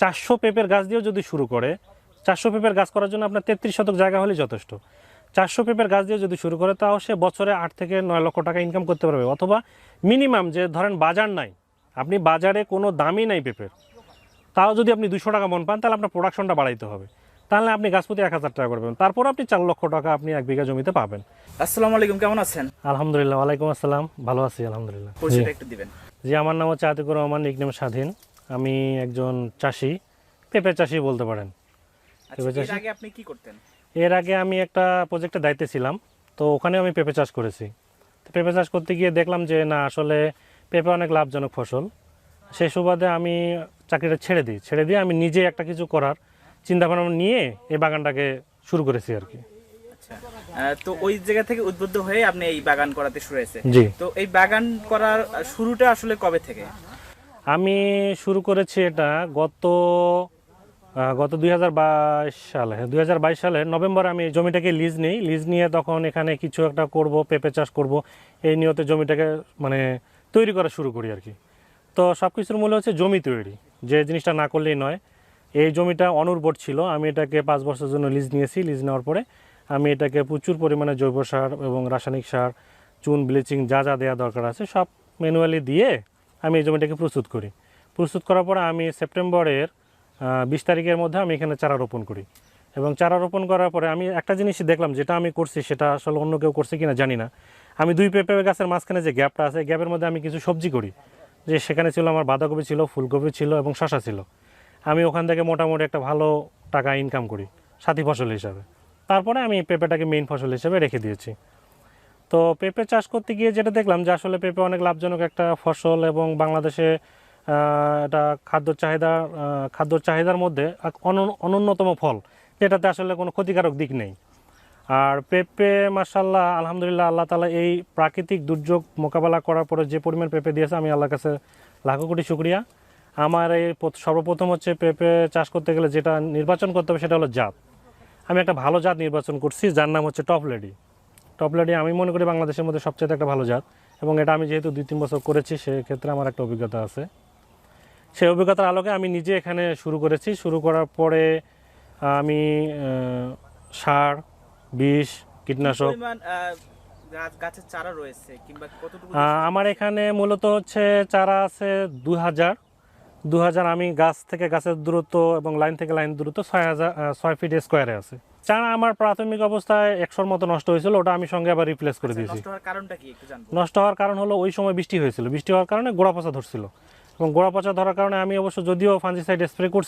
400 পেঁপের গাছ দিয়েও যদি শুরু করে, 400 পেঁপের গাছ করার জন্য আপনার 33 শতক জায়গা হলেই যথেষ্ট। 400 পেঁপের গাছ দিয়ে যদি শুরু করে, তাও সে বছরে 8 থেকে 9 লক্ষ টাকা ইনকাম করতে পারবে। অথবা মিনিমাম যে ধরেন বাজার নাই, আপনি বাজারে কোনো দামই নাই পেঁপের, তাও যদি আপনি 200 টাকা মন পান, তাহলে আপনার প্রোডাকশনটা বাড়াইতে হবে। তাহলে আপনি গাছ প্রতি 1000 টাকা করবেন, তারপর আপনি 4 লক্ষ টাকা আপনি 1 বিঘা জমিতে পাবেন। আসসালামু আলাইকুম, কেমন আছেন? আলহামদুলিল্লাহ। ওয়ালাইকুম আসসালাম, ভালো আছি আলহামদুলিল্লাহ। পরিচয়টা একটু দিবেন। জি, আমার নাম হচ্ছে আতিকুর রহমান, নিকনেম স্বাধীন। আমি একজন চাষি, পেঁপে চাষি বলতে পারেন। আচ্ছা, এর আগে আপনি কি করতেন? এর আগে আমি একটা প্রজেক্টের দায়িত্বে ছিলাম, তো ওখানে আমি পেঁপে চাষ করেছি। তো পেঁপে চাষ করতে গিয়ে দেখলাম যে না, আসলে পেঁপে অনেক লাভজনক ফসল। সেই সুবাদে আমি চাকরিটা ছেড়ে দিয়ে আমি নিজে একটা কিছু করার চিন্তাভাবনা নিয়ে এই বাগানটাকে শুরু করেছি আর কি। আচ্ছা, তো ওই জায়গা থেকে উদ্বুদ্ধ হয়ে আপনি এই বাগান করাতে শুরু হয়েছে। জি, তো এই বাগান করার শুরুটা আসলে কবে থেকে? আমি শুরু করেছি এটা গত 2022 সালে। 2022 সালের নভেম্বরে আমি এই জমিটাকে লিজ নিয়ে তখন এখানে কিছু একটা করব, পেঁপে চাষ করব, এই নিয়তে জমিটাকে মানে তৈরি করা শুরু করি আর কি। তো সব কিছুর মূল হচ্ছে জমি তৈরি, যে জিনিসটা না করলেই নয়। এই জমিটা অনুর্বর ছিল, আমি এটাকে 5 বছরের জন্য লিজ নিয়েছি। লিজ নেওয়ার পরে আমি এটাকে প্রচুর পরিমাণে জৈব সার এবং রাসায়নিক সার, চুন, ব্লিচিং যা যা দেওয়া দরকার আছে সব ম্যানুয়ালি দিয়ে আমি এই জমিটাকে প্রস্তুত করার পরে আমি সেপ্টেম্বরের 20 তারিখের মধ্যে আমি এখানে চারা রোপণ করি। এবং চারা রোপণ করার পরে আমি একটা জিনিসই দেখলাম, যেটা আমি করছি সেটা আসলে অন্য কেউ করছে কিনা জানি না। আমি 2 পেঁপে গাছের মাঝখানে যে গ্যাপটা আছে, গ্যাপের মধ্যে আমি কিছু সবজি করি। যে সেখানে ছিল আমার বাঁধাকপি ছিল, ফুলকপি ছিল এবং শসা ছিল। আমি ওখান থেকে মোটামুটি একটা ভালো টাকা ইনকাম করি সাথী ফসল হিসাবে। তারপরে আমি পেঁপেটাকে মেইন ফসল হিসেবে রেখে দিয়েছি। তো পেঁপে চাষ করতে গিয়ে যেটা দেখলাম যে আসলে পেঁপে অনেক লাভজনক একটা ফসল, এবং বাংলাদেশে এটা খাদ্য চাহিদার মধ্যে এক অনন্যতম ফল, যেটাতে আসলে কোনো ক্ষতিকারক দিক নেই। আর পেঁপে মাশাআল্লাহ আলহামদুলিল্লাহ, আল্লাহ তাআলা এই প্রাকৃতিক দুর্যোগ মোকাবেলা করার পরে যে পরিমাণ পেঁপে দিয়েছে, আমি আল্লাহর কাছে লাখো কোটি শুকরিয়া। আমার এই সর্বপ্রথম হচ্ছে পেঁপে চাষ করতে গেলে যেটা নির্বাচন করতে হবে সেটা হলো জাত। আমি একটা ভালো জাত নির্বাচন করছি, যার নাম হচ্ছে টপ লেডি। আমি মনে করি বাংলাদেশের মধ্যে সবচেয়ে একটা ভালো জাত, এবং এটা আমি যেহেতু 2-3 বছর করেছি, সেক্ষেত্রে আমার একটা অভিজ্ঞতা আছে। সেই অভিজ্ঞতার আলোকে আমি নিজে এখানে শুরু করেছি। শুরু করার পরে আমি সার, বিষ, কীটনাশক, পরিমাণ গাছের চারা রয়েছে কিংবা কতটুকু? আমার এখানে মূলত হচ্ছে চারা আছে 2000। আমি গাছ থেকে গাছের দূরত্ব এবং লাইন থেকে লাইন দূরত্ব 6 ফিট স্কোয়ারে আছে। চারা আমার প্রাথমিক অবস্থায় 100-র মতো নষ্ট হয়েছিল, ওটা আমি সঙ্গে আবার রিপ্লেস করে দিয়েছি। নষ্ট হওয়ার কারণটা কি একটু জানবো? নষ্ট হওয়ার কারণ হলো ওই সময় বৃষ্টি হয়েছিল, বৃষ্টি হওয়ার কারণে গোড়া পচা ধরছিল, এবং গোড়া পচা ধরার কারণে আমি অবশ্য যদিও ফাঞ্জিসাইড স্প্রে করছি,